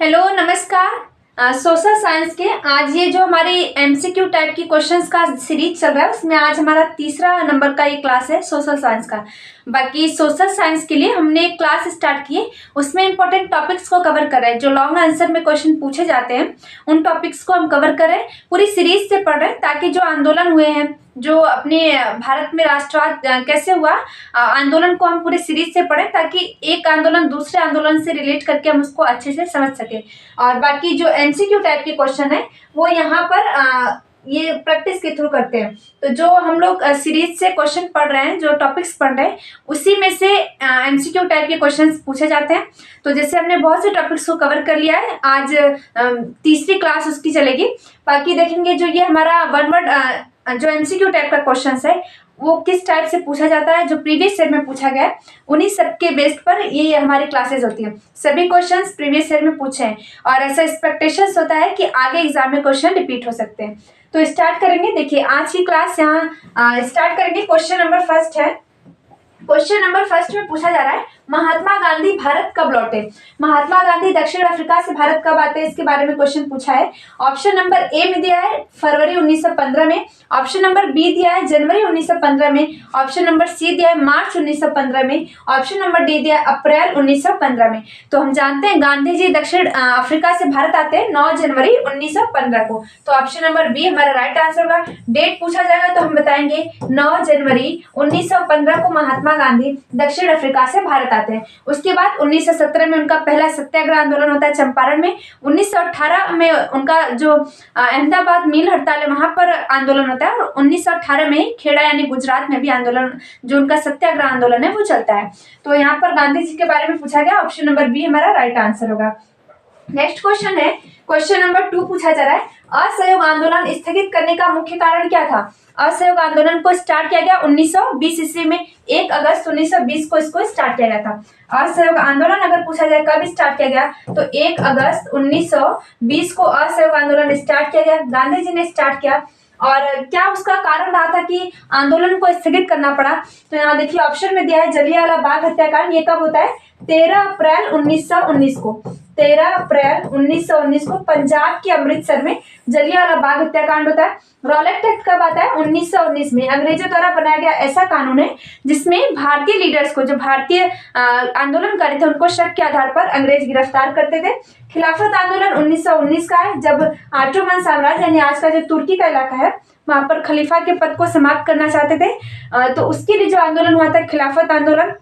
Hello नमस्कार। Social science के आज ये जो हमारी एमसीक्यू टाइप की क्वेश्चंस का सीरीज चल रहा है उसमें आज हमारा तीसरा नंबर का ये क्लास है सोशल साइंस का। बाकी सोशल साइंस के लिए हमने एक क्लास स्टार्ट की है, उसमें इंपॉर्टेंट टॉपिक्स को कवर कर रहे हैं। जो लॉन्ग आंसर में क्वेश्चन पूछे जाते हैं उन टॉपिक्स को हम कवर कर रहे हैं, पूरी सीरीज से पढ़ रहे हैं ताकि जो आंदोलन हुए हैं, जो अपने भारत में राष्ट्रवाद कैसे हुआ, आंदोलन को हम पूरे सीरीज से पढ़ें ताकि एक आंदोलन दूसरे आंदोलन से रिलेट करके हम उसको अच्छे से समझ सके। और बाकी जो एमसीक्यू टाइप के क्वेश्चन है वो यहाँ पर ये प्रैक्टिस के थ्रू करते हैं। तो जो हम लोग सीरीज से क्वेश्चन पढ़ रहे हैं, जो टॉपिक्स पढ़ रहे हैं, उसी में से एमसीक्यू टाइप के क्वेश्चंस पूछे जाते हैं। तो जैसे हमने बहुत से टॉपिक्स को कवर कर लिया है, आज तीसरी क्लास उसकी चलेगी। बाकी देखेंगे जो ये हमारा वन वर्ड जो एमसीक्यू टाइप का क्वेश्चन है वो किस टाइप से पूछा जाता है, जो प्रीवियस ईयर में पूछा गया है उन्हीं सब के बेस पर ये हमारी क्लासेस होती है। सभी क्वेश्चंस प्रीवियस ईयर में पूछे हैं और ऐसा एक्सपेक्टेशंस होता है कि आगे एग्जाम में क्वेश्चन रिपीट हो सकते हैं। तो स्टार्ट करेंगे। देखिए आज की क्लास यहाँ स्टार्ट करेंगे। क्वेश्चन नंबर फर्स्ट है। क्वेश्चन नंबर फर्स्ट में पूछा जा रहा है महात्मा गांधी भारत कब लौटे। महात्मा गांधी दक्षिण अफ्रीका से भारत कब आते हैं, इसके बारे में क्वेश्चन पूछा है। ऑप्शन नंबर ए में दिया है फरवरी 1915 में, ऑप्शन नंबर बी दिया है जनवरी 1915 में, ऑप्शन नंबर सी दिया है मार्च 1915 में, ऑप्शन नंबर डी दिया है अप्रैल 1915 में। तो हम जानते हैं गांधी जी दक्षिण अफ्रीका से भारत आते हैं 9 जनवरी 1915 को। तो ऑप्शन नंबर बी हमारा राइट आंसर होगा। डेट पूछा जाएगा तो हम बताएंगे 9 जनवरी 1915 को महात्मा गांधी दक्षिण अफ्रीका से भारत आते हैं। उसके बाद 1917 में उनका पहला सत्याग्रह आंदोलन होता है चंपारण में। 1918 में उनका जो अहमदाबाद मिल हड़ताल है वहां पर आंदोलन होता है और 1918 में खेड़ा यानी गुजरात में भी आंदोलन, जो उनका सत्याग्रह आंदोलन है, वो चलता है। तो यहाँ पर गांधी जी के बारे में पूछा गया। ऑप्शन नंबर बी हमारा राइट आंसर होगा। नेक्स्ट क्वेश्चन है, क्वेश्चन नंबर 2 पूछा जा रहा है असहयोग आंदोलन स्थगित करने का मुख्य कारण क्या था। असहयोग आंदोलन को स्टार्ट किया गया 1920 ईस्वी में, 1 अगस्त 1920 को इसको स्टार्ट किया गया था। असहयोग आंदोलन अगर पूछा जाए कब स्टार्ट किया गया तो 1 अगस्त 1920 को असहयोग आंदोलन स्टार्ट किया गया, गांधी जी ने स्टार्ट किया। और क्या उसका कारण रहा था कि आंदोलन को स्थगित करना पड़ा, तो यहाँ देखिए ऑप्शन में दिया है जलियांवाला बाग हत्याकांड। ये कब होता है 13 अप्रैल 1919 को। 13 अप्रैल 1919 को पंजाब के अमृतसर में जलियांवाला बाग हत्याकांड होता है। रॉलेट एक्ट कब आता है 1919 में। अंग्रेजों द्वारा बनाया गया ऐसा कानून है जिसमें भारतीय लीडर्स को, जो भारतीय आंदोलनकारी थे, उनको शक के आधार पर अंग्रेज गिरफ्तार करते थे। खिलाफत आंदोलन 1919 का है, जब ऑटोमन साम्राज्य यानी आज का जो तुर्की का इलाका है वहां पर खलीफा के पद को समाप्त करना चाहते थे। तो उसके लिए जो आंदोलन हुआ था खिलाफत आंदोलन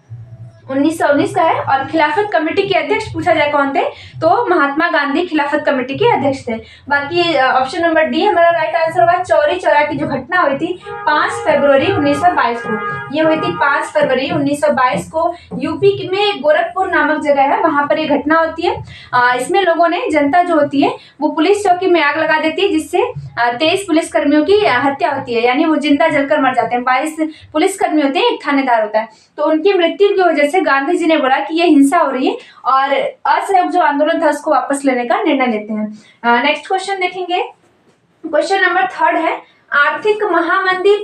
1919 का है। और खिलाफत कमेटी के अध्यक्ष पूछा जाए कौन थे तो महात्मा गांधी खिलाफत कमेटी के अध्यक्ष थे। बाकी ऑप्शन नंबर डी हमारा राइट आंसर होगा। चौरी चौरा की जो घटना हुई थी 5 फरवरी 1922 को, ये हुई थी 5 फरवरी 1922 को। यूपी में गोरखपुर नामक जगह है, वहां पर ये घटना होती है। इसमें लोगों ने, जनता जो होती है वो पुलिस चौकी में आग लगा देती है, जिससे 23 पुलिस कर्मियों की हत्या होती है, यानी वो जिंदा जलकर मर जाते हैं। 22 पुलिस कर्मी होते हैं, एक थानेदार होता है। तो उनकी मृत्यु की वजह से गांधी जी ने बोला कि ये हिंसा हो रही है और असहयोग जो आंदोलन था उसको वापस लेने का निर्णय लेते हैं। नेक्स्ट क्वेश्चन देखेंगे। क्वेश्चन नंबर 3 है आर्थिक महामंदी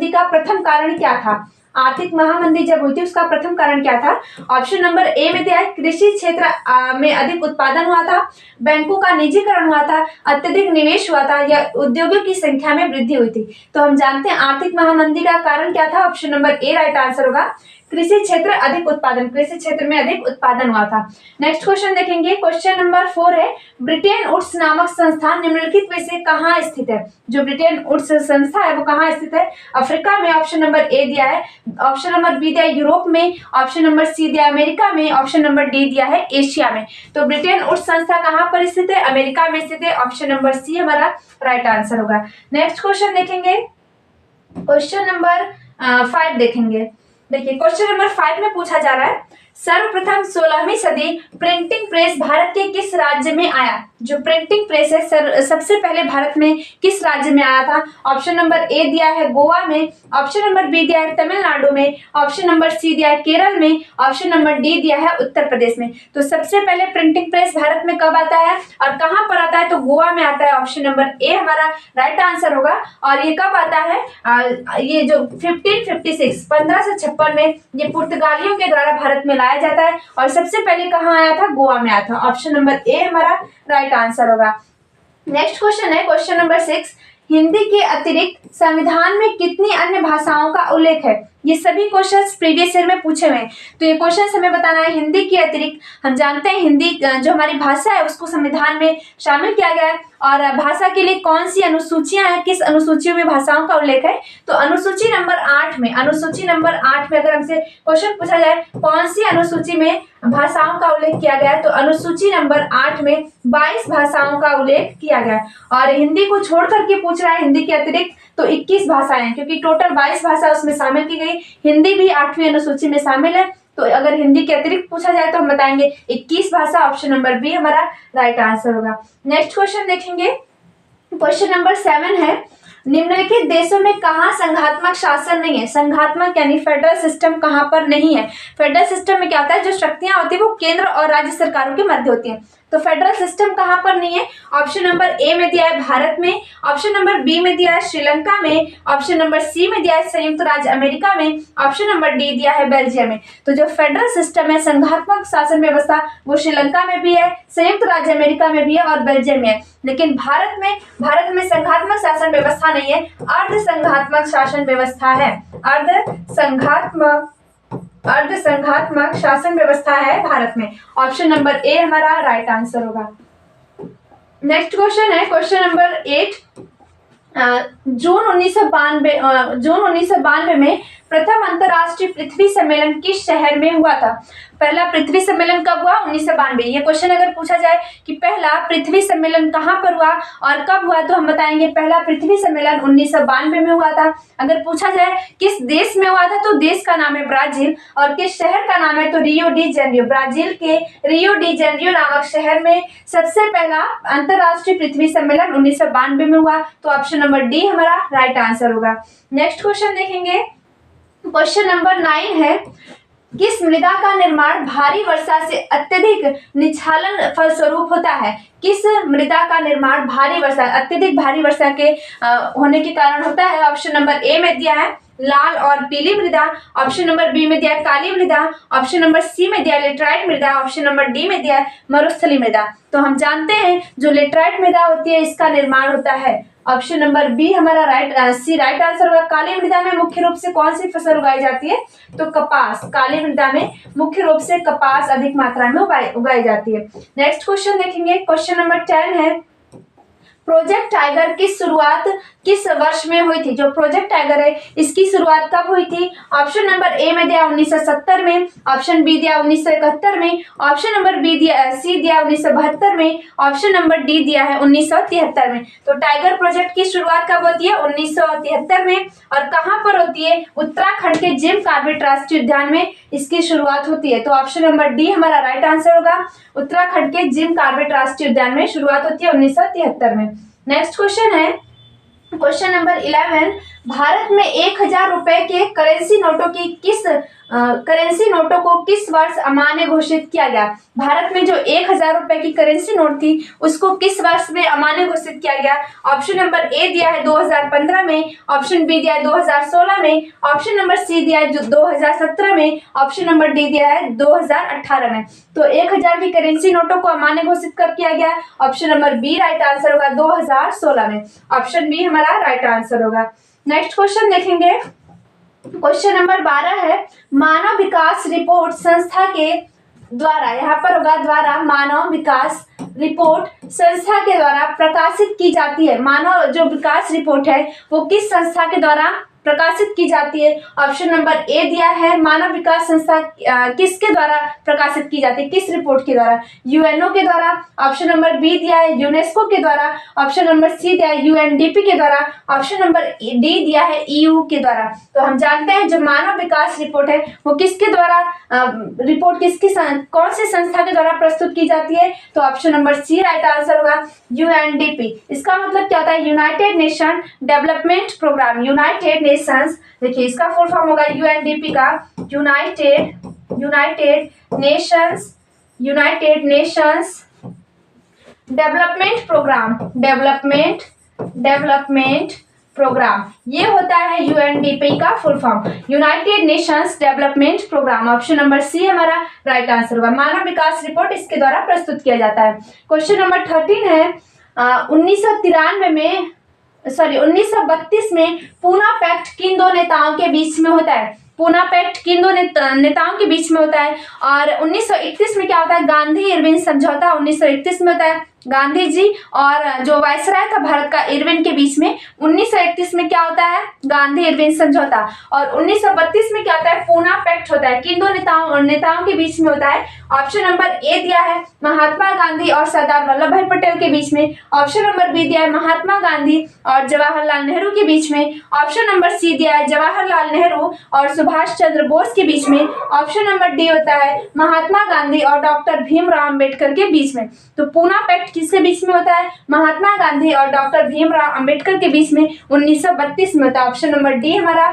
का प्रथम कारण क्या था। आर्थिक महामंदी जब हुई थी उसका प्रथम कारण क्या था। ऑप्शन नंबर ए में दिया है कृषि क्षेत्र में अधिक उत्पादन हुआ था, बैंकों का निजीकरण हुआ था, अत्यधिक निवेश हुआ था, या उद्योगों की संख्या में वृद्धि हुई थी। तो हम जानते हैं आर्थिक महामंदी का कारण क्या था। ऑप्शन नंबर ए राइट आंसर होगा। कृषि क्षेत्र अधिक उत्पादन, कृषि क्षेत्र में अधिक उत्पादन हुआ था। नेक्स्ट क्वेश्चन देखेंगे। क्वेश्चन नंबर 4 है ब्रिटेन वुड्स नामक संस्थान निम्नलिखित में से कहाँ स्थित है। जो ब्रिटेन वुड्स संस्था है वो कहाँ स्थित है। अफ्रीका में ऑप्शन नंबर ए दिया है, ऑप्शन नंबर बी दिया है यूरोप में, ऑप्शन नंबर सी दिया है अमेरिका में, ऑप्शन नंबर डी दिया है एशिया में। तो ब्रिटेन वुड्स संस्था कहाँ पर स्थित है, अमेरिका में स्थित है। ऑप्शन नंबर सी हमारा राइट आंसर होगा। नेक्स्ट क्वेश्चन देखेंगे। क्वेश्चन नंबर 5 देखेंगे। देखिए क्वेश्चन नंबर 5 में पूछा जा रहा है सर्वप्रथम 16वीं सदी प्रिंटिंग प्रेस भारत के किस राज्य में आया। जो प्रिंटिंग प्रेस है सबसे पहले भारत में किस राज्य में आया था। ऑप्शन नंबर ए दिया है गोवा में, ऑप्शन नंबर बी दिया है तमिलनाडु में, ऑप्शन नंबर सी दिया है केरल में, ऑप्शन नंबर डी दिया है उत्तर प्रदेश में। तो सबसे पहले प्रिंटिंग प्रेस भारत में कब आता है और कहाँ पर आता है तो गोवा में आता है। ऑप्शन नंबर ए हमारा राइट आंसर होगा। और ये कब आता है ये जो 1556 में ये पुर्तगालियों के द्वारा भारत में मनाया जाता है और सबसे पहले कहाँ आया था, गोवा में आया था। ऑप्शन नंबर ए हमारा राइट आंसर होगा। नेक्स्ट क्वेश्चन है क्वेश्चन नंबर 6, हिंदी के अतिरिक्त संविधान में कितनी अन्य भाषाओं का उल्लेख है। ये सभी क्वेश्चंस प्रीवियस ईयर में पूछे हुए हैं, तो ये क्वेश्चंस हमें बताना है। हिंदी के अतिरिक्त हम जानते हैं हिंदी जो हमारी भाषा है उसको संविधान में शामिल किया गया है, और भाषा के लिए कौन सी अनुसूचियां हैं, किस अनुसूची में भाषाओं का उल्लेख है। तो अनुसूची नंबर 8 में अगर हमसे क्वेश्चन पूछा जाए कौन सी अनुसूची में भाषाओं का उल्लेख किया गया है, तो अनुसूची नंबर 8 में 22 भाषाओं का उल्लेख किया गया है। और हिंदी को छोड़ करके पूछ रहा है हिंदी के अतिरिक्त, तो 21 भाषाएं हैं, क्योंकि टोटल 22 भाषा उसमें शामिल की गई। हिंदी भी 8वीं अनुसूची में शामिल है, तो अगर हिंदी के अतिरिक्त पूछा जाए तो हम बताएंगे 21 भाषा। ऑप्शन नंबर बी हमारा राइट आंसर होगा। नेक्स्ट क्वेश्चन देखेंगे, क्वेश्चन नंबर 7 है, निम्नलिखित देशों में कहाँ संघात्मक शासन नहीं है। संघात्मक यानी फेडरल सिस्टम कहाँ पर नहीं है। फेडरल सिस्टम में क्या होता है, जो शक्तियां होती है वो केंद्र और राज्य सरकारों के मध्य होती है। तो फेडरल सिस्टम कहाँ पर नहीं है। ऑप्शन नंबर ए में दिया है भारत में, ऑप्शन नंबर बी में दिया है श्रीलंका में, ऑप्शन नंबर सी में दिया है संयुक्त राज्य अमेरिका में, ऑप्शन नंबर डी दिया है बेल्जियम में। तो जो फेडरल सिस्टम है, संघात्मक शासन व्यवस्था, वो श्रीलंका में भी है, संयुक्त राज्य अमेरिका में भी है और बेल्जियम में है। लेकिन भारत में संघात्मक शासन व्यवस्था नहीं है, अर्ध संघात्मक शासन व्यवस्था है। अर्ध संघात्मक शासन व्यवस्था है भारत में। ऑप्शन नंबर ए हमारा राइट आंसर होगा। नेक्स्ट क्वेश्चन है क्वेश्चन नंबर 8, जून 1992 में प्रथम अंतर्राष्ट्रीय पृथ्वी सम्मेलन किस शहर में हुआ था। पहला पृथ्वी सम्मेलन कब हुआ, 1992। ये क्वेश्चन अगर पूछा जाए कि पहला पृथ्वी सम्मेलन कहाँ पर हुआ और कब हुआ, तो हम बताएंगे पहला पृथ्वी सम्मेलन 1992 में हुआ था। अगर पूछा जाए किस देश में हुआ था, तो देश का नाम है ब्राजील, और किस शहर का नाम है, तो रियो डी जेनेरियो। ब्राजील के रियो डी जेनेरियो नामक शहर में सबसे पहला अंतर्राष्ट्रीय पृथ्वी सम्मेलन 1992 में हुआ। तो ऑप्शन नंबर डी हमारा राइट आंसर होगा। नेक्स्ट क्वेश्चन देखेंगे, क्वेश्चन नंबर 9 है, किस मृदा का निर्माण भारी वर्षा से अत्यधिक निछालन फलस्वरूप होता है। किस मृदा का निर्माण अत्यधिक भारी वर्षा के होने के कारण होता है। ऑप्शन नंबर ए में दिया है लाल और पीली मृदा, ऑप्शन नंबर बी में दिया है काली मृदा, ऑप्शन नंबर सी में दिया है लेटराइट मृदा, ऑप्शन नंबर डी में दिया है मरुस्थली मृदा। तो हम जानते हैं जो लेटराइट मृदा होती है इसका निर्माण होता है। ऑप्शन नंबर बी हमारा राइट आंसर होगा। काली मृदा में मुख्य रूप से कौन सी फसल उगाई जाती है, तो कपास। काली मृदा में मुख्य रूप से कपास अधिक मात्रा में उगाई जाती है। नेक्स्ट क्वेश्चन देखेंगे, क्वेश्चन नंबर 10 है, प्रोजेक्ट टाइगर की शुरुआत किस वर्ष में हुई थी। जो प्रोजेक्ट टाइगर है इसकी शुरुआत कब हुई थी। ऑप्शन नंबर ए में दिया 1970 में, ऑप्शन बी दिया 1971 में, ऑप्शन नंबर सी दिया 1972 में, ऑप्शन नंबर डी दिया है 1973 में। तो टाइगर प्रोजेक्ट की शुरुआत कब होती है, 1973 में, और कहाँ पर होती है, उत्तराखंड के जिम कॉर्बेट राष्ट्रीय उद्यान में इसकी शुरुआत होती है। तो ऑप्शन नंबर डी हमारा राइट आंसर होगा। उत्तराखंड के जिम कॉर्बेट राष्ट्रीय उद्यान में शुरुआत होती है 1973 में। नेक्स्ट क्वेश्चन है क्वेश्चन नंबर 11, भारत में 1000 रुपए के करेंसी नोटों को किस वर्ष अमान्य घोषित किया गया। भारत में जो 1000 रुपए की करेंसी नोट थी उसको किस वर्ष में अमान्य घोषित किया गया। ऑप्शन नंबर ए दिया है 2015 में, ऑप्शन बी दिया है 2016 में, ऑप्शन नंबर सी दिया है 2017 में, ऑप्शन नंबर डी दिया है 2018 में। तो 1000 की करेंसी नोटों को अमान्य घोषित कब किया गया। Option number B right answer होगा 2016 में। ऑप्शन बी हमारा राइट आंसर होगा। नेक्स्ट क्वेश्चन देखेंगे, क्वेश्चन नंबर 12 है, मानव विकास रिपोर्ट संस्था के द्वारा, यहाँ पर होगा द्वारा, मानव विकास रिपोर्ट संस्था के द्वारा प्रकाशित की जाती है। मानव जो विकास रिपोर्ट है वो किस संस्था के द्वारा प्रकाशित की जाती है। ऑप्शन नंबर ए दिया है मानव विकास संस्था किसके द्वारा प्रकाशित की जाती है, किस रिपोर्ट के द्वारा, यूएनओ के द्वारा। ऑप्शन नंबर बी दिया है यूनेस्को के द्वारा, ऑप्शन नंबर सी दिया है यूएनडीपी के द्वारा, ऑप्शन नंबर डी दिया है ईयू के द्वारा। तो हम जानते हैं जो मानव विकास रिपोर्ट है वो किसके द्वारा रिपोर्ट कौन सी संस्था के द्वारा प्रस्तुत की जाती है। तो option number C right answer होगा यूएनडीपी। इसका मतलब क्या होता है, United Nation development programme. United Nations, देखिए इसका फुल फॉर्म होगा यूएनडीपी का United Nations development programme. Development programme, ये होता है यूएनडीपी का full form, United Nations development programme. Option number C हमारा राइट आंसर होगा। मानव विकास रिपोर्ट इसके द्वारा प्रस्तुत किया जाता है। क्वेश्चन नंबर 13 है 1932 में पूना पैक्ट किन दो नेताओं के बीच में होता है? पूना पैक्ट किन दो नेताओं के बीच में होता है? और 1931 में क्या होता है? गांधी इरविन समझौता 1931 में होता है। गांधी जी और जो वायसराय था भारत का इरविन के बीच में 1931 में क्या होता है? गांधी इरविन समझौता। और 1932 में क्या होता है? पूना पैक्ट होता है। किन दो नेताओं के बीच में होता है? ऑप्शन नंबर ए दिया है महात्मा गांधी और सरदार वल्लभ भाई पटेल के बीच में। ऑप्शन नंबर बी दिया है महात्मा गांधी और जवाहरलाल नेहरू के बीच में। ऑप्शन नंबर सी दिया है जवाहरलाल नेहरू और सुभाष चंद्र बोस के बीच में। ऑप्शन नंबर डी होता है महात्मा गांधी और डॉक्टर भीमराव अंबेडकर के बीच में। तो पूना पैक्ट किसके बीच में होता है? महात्मा गांधी और डॉक्टर भीमराव अंबेडकर के बीच में 1932 में होता है। ऑप्शन नंबर डी हमारा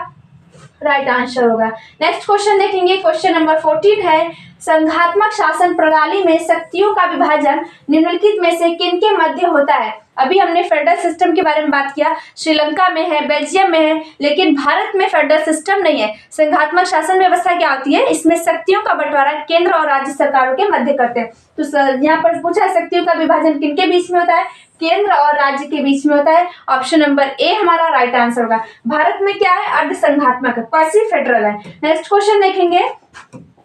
राइट आंसर होगा। नेक्स्ट क्वेश्चन देखेंगे। क्वेश्चन नंबर 14 है संघात्मक शासन प्रणाली में शक्तियों का विभाजन निम्नलिखित में से किनके मध्य होता है? अभी हमने फेडरल सिस्टम के बारे में बात किया, श्रीलंका में है, बेल्जियम में है, लेकिन भारत में फेडरल सिस्टम नहीं है। संघात्मक शासन व्यवस्था क्या होती है? इसमें शक्तियों का बंटवारा केंद्र और राज्य सरकारों के मध्य करते हैं। तो यहाँ पर पूछा है शक्तियों का विभाजन किनके बीच में होता है? केंद्र और राज्य के बीच में होता है। ऑप्शन नंबर ए हमारा राइट आंसर होगा। भारत में क्या है? अर्ध संघात्मक है, क्वासी फेडरल है। नेक्स्ट क्वेश्चन देखेंगे।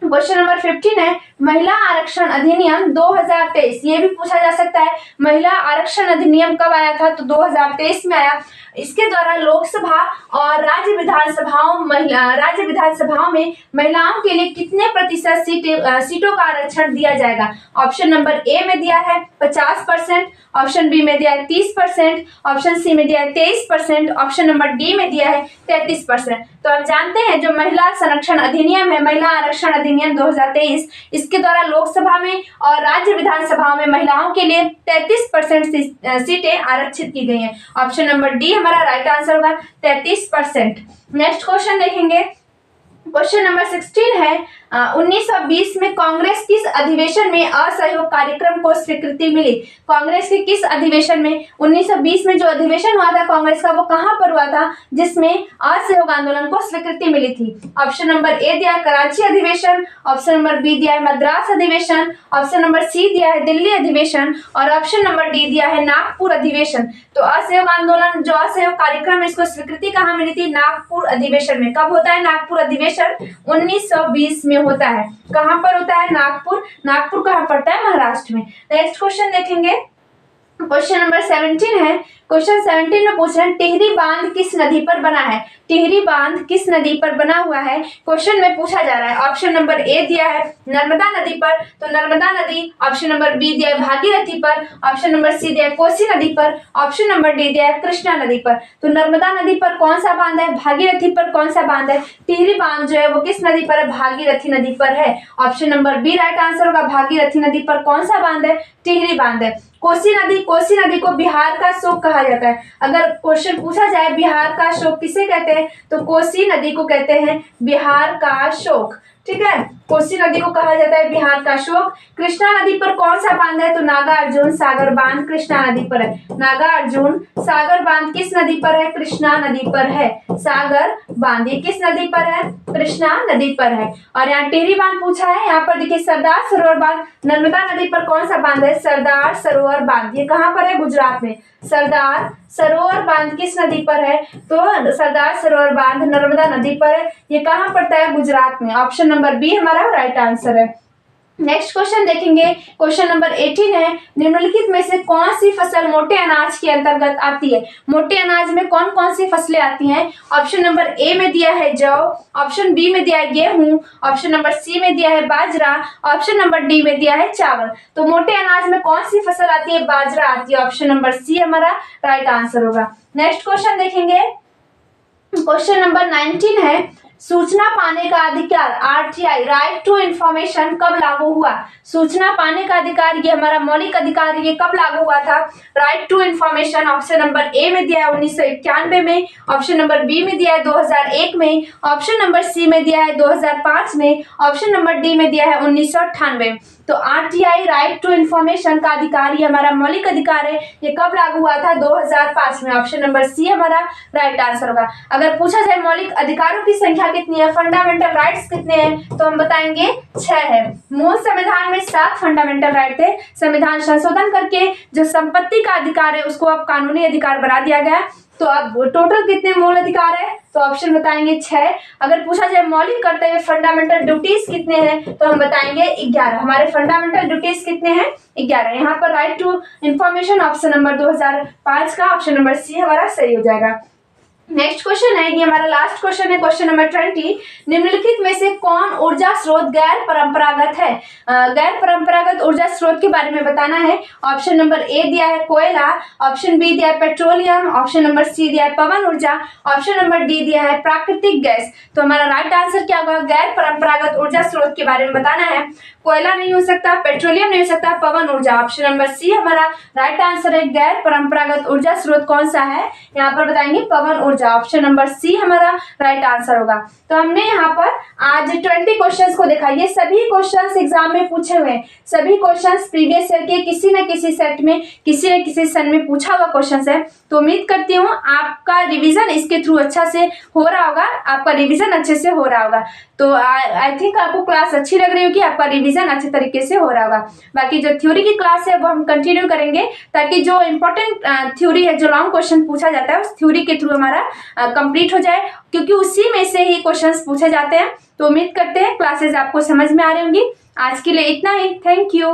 क्वेश्चन नंबर 15 है महिला आरक्षण अधिनियम 2023। ये भी पूछा जा सकता है महिला आरक्षण अधिनियम कब आया था? तो 2023 में आया। इसके द्वारा लोकसभा और राज्य विधानसभाओं में महिलाओं के लिए कितने प्रतिशत सीटों का आरक्षण दिया जाएगा? ऑप्शन नंबर ए में दिया है 50%, ऑप्शन बी में दिया है 30%, ऑप्शन सी में दिया है 23%, ऑप्शन नंबर डी में दिया है 33%। तो आप जानते हैं जो महिला संरक्षण अधिनियम है, महिला आरक्षण अधिनियम 2023, इसके द्वारा लोकसभा में और राज्य विधानसभाओं में महिलाओं के लिए 33% सीटें आरक्षित की गई हैं। ऑप्शन नंबर डी हमारा राइट आंसर होगा 33%। नेक्स्ट क्वेश्चन देखेंगे। क्वेश्चन नंबर 16 है 1920 में कांग्रेस किस अधिवेशन में असहयोग कार्यक्रम को स्वीकृति मिली? कांग्रेस के किस अधिवेशन में? 1920 में जो अधिवेशन हुआ था कांग्रेस का, वो कहां पर हुआ था जिसमें असहयोग आंदोलन को स्वीकृति मिली थी? ऑप्शन नंबर ए दिया है कराची अधिवेशन, ऑप्शन नंबर बी दिया है मद्रास अधिवेशन, ऑप्शन नंबर सी दिया है दिल्ली अधिवेशन और ऑप्शन नंबर डी दिया है नागपुर अधिवेशन। तो असहयोग आंदोलन जो असहयोग कार्यक्रम है इसको स्वीकृति कहाँ मिली थी? नागपुर अधिवेशन में। कब होता है नागपुर अधिवेशन? 1920 में होता है। कहां पर होता है? नागपुर। नागपुर कहां पड़ता है? महाराष्ट्र में। नेक्स्ट क्वेश्चन देखेंगे। क्वेश्चन नंबर 17 है। क्वेश्चन 17 में पूछ रहे हैं टिहरी बांध किस नदी पर बना है? टिहरी बांध किस नदी पर बना हुआ है? क्वेश्चन में पूछा जा रहा है। ऑप्शन नंबर ए दिया है नर्मदा नदी पर, तो नर्मदा नदी। ऑप्शन नंबर बी दिया है भागीरथी पर, ऑप्शन नंबर सी दिया है कोसी नदी पर, ऑप्शन नंबर डी दिया है कृष्णा नदी पर। तो नर्मदा नदी पर कौन सा बांध है? भागीरथी पर कौन सा बांध है? टिहरी बांध जो है वो किस नदी पर है? भागीरथी नदी पर है। Option number B right answer होगा। भागीरथी नदी पर कौन सा बांध है? टिहरी बांध है। कोसी नदी को बिहार का शोक कहा जाता है। अगर क्वेश्चन पूछा जाए बिहार का शोक किसे कहते हैं, तो कोसी नदी को कहते हैं बिहार का शोक। ठीक है, कोसी नदी को कहा जाता है बिहार का शोक। कृष्णा नदी पर कौन सा बांध है? तो नागार्जुन सागर बांध कृष्णा नदी पर है। नागार्जुन सागर बांध किस नदी पर है? कृष्णा नदी पर है। सागर बांध ये किस नदी पर है? कृष्णा नदी पर है। और यहाँ टिहरी बांध पूछा है। यहाँ पर देखिए सरदार सरोवर बांध नर्मदा नदी पर कौन सा बांध है? सरदार सरोवर बांध। ये कहाँ पर है? गुजरात में। सरदार सरोवर बांध किस नदी पर है? तो सरदार सरोवर बांध नर्मदा नदी पर है। ये कहाँ पड़ता है? गुजरात में। ऑप्शन नंबर बी हमारा राइट आंसर है। नेक्स्ट क्वेश्चन देखेंगे। क्वेश्चन नंबर 18 है निम्नलिखित में से कौन सी फसल मोटे अनाज के अंतर्गत आती है? मोटे अनाज में कौन कौन सी फसलें आती हैं? ऑप्शन नंबर ए में दिया है जौ, ऑप्शन बी में दिया है गेहूं, ऑप्शन नंबर सी में दिया है बाजरा, ऑप्शन नंबर डी में दिया है चावल। तो मोटे अनाज में कौन सी फसल आती है? बाजरा आती है। ऑप्शन नंबर सी हमारा राइट आंसर होगा। नेक्स्ट क्वेश्चन देखेंगे। क्वेश्चन नंबर 19 है सूचना पाने का अधिकार आरटीआई राइट टू इंफॉर्मेशन कब लागू हुआ? सूचना पाने का अधिकार ये हमारा मौलिक अधिकार ये कब लागू हुआ था? Right to information option number A में दिया है 1991 में, ऑप्शन नंबर बी में दिया है 2001 में, ऑप्शन नंबर सी में दिया है 2005 में, ऑप्शन नंबर डी में दिया है 1998। तो आरटीआई राइट टू इंफॉर्मेशन का अधिकार ये हमारा मौलिक अधिकार है, ये कब लागू हुआ था? 2005 में। ऑप्शन नंबर सी हमारा राइट आंसर होगा। अगर पूछा जाए मौलिक अधिकारों की संख्या कितनी है, फंडामेंटल राइट्स कितने हैं, तो हम बताएंगे 6 है। मूल संविधान में 7 फंडामेंटल राइट थे। संविधान संशोधन करके जो संपत्ति का अधिकार है उसको अब कानूनी अधिकार बना दिया गया। तो अब टोटल कितने मूल अधिकार है, तो ऑप्शन बताएंगे 6। अगर पूछा जाए मौलिक कर्तव्य फंडामेंटल ड्यूटीज कितने हैं, तो हम बताएंगे 11। हमारे फंडामेंटल ड्यूटीज कितने हैं? 11। यहाँ पर right to information option number 2005 का ऑप्शन नंबर सी हमारा सही हो जाएगा। नेक्स्ट क्वेश्चन है, ये हमारा लास्ट क्वेश्चन है, क्वेश्चन नंबर 20। निम्नलिखित में से कौन ऊर्जा स्रोत गैर परंपरागत है? गैर परंपरागत ऊर्जा स्रोत के बारे में बताना है। ऑप्शन नंबर ए दिया है कोयला, ऑप्शन बी दिया है पेट्रोलियम, ऑप्शन नंबर सी दिया है पवन ऊर्जा, ऑप्शन नंबर डी दिया है प्राकृतिक गैस। तो हमारा राइट आंसर क्या होगा? गैर परंपरागत ऊर्जा स्रोत के बारे में बताना है। कोयला नहीं हो सकता, पेट्रोलियम नहीं हो सकता, पवन ऊर्जा। ऑप्शन नंबर सी हमारा राइट आंसर है। गैर परंपरागत ऊर्जा स्रोत कौन सा है? यहाँ पर बताएंगे पवन ऊर्जा। ऑप्शन नंबर सी हमारा राइट आंसर होगा। तो हमने यहाँ पर आज 20 क्वेश्चंस को देखा। ये सभी क्वेश्चंस एग्जाम में पूछे हुए हैं। सभी क्वेश्चंस प्रीवियस ईयर के किसी न किसी सेट में, किसी न किसी सन में पूछा हुआ क्वेश्चंस है। तो उम्मीद करती हूँ आपका रिवीजन इसके थ्रू अच्छा से हो रहा होगा, आपका रिवीजन अच्छे से हो रहा होगा। तो आई थिंक आपको क्लास अच्छी लग रही होगी, आपका रिवीजन अच्छे तरीके से हो रहा होगा। बाकी जो थ्योरी की क्लास है वो हम कंटिन्यू करेंगे, ताकि जो इंपॉर्टेंट थ्योरी है, जो लॉन्ग क्वेश्चन पूछा जाता है, उस थ्योरी के थ्रू हमारा कंप्लीट हो जाए, क्योंकि उसी में से ही क्वेश्चंस पूछे जाते हैं। तो उम्मीद करते हैं क्लासेस आपको समझ में आ रही होंगी। आज के लिए इतना ही। Thank you.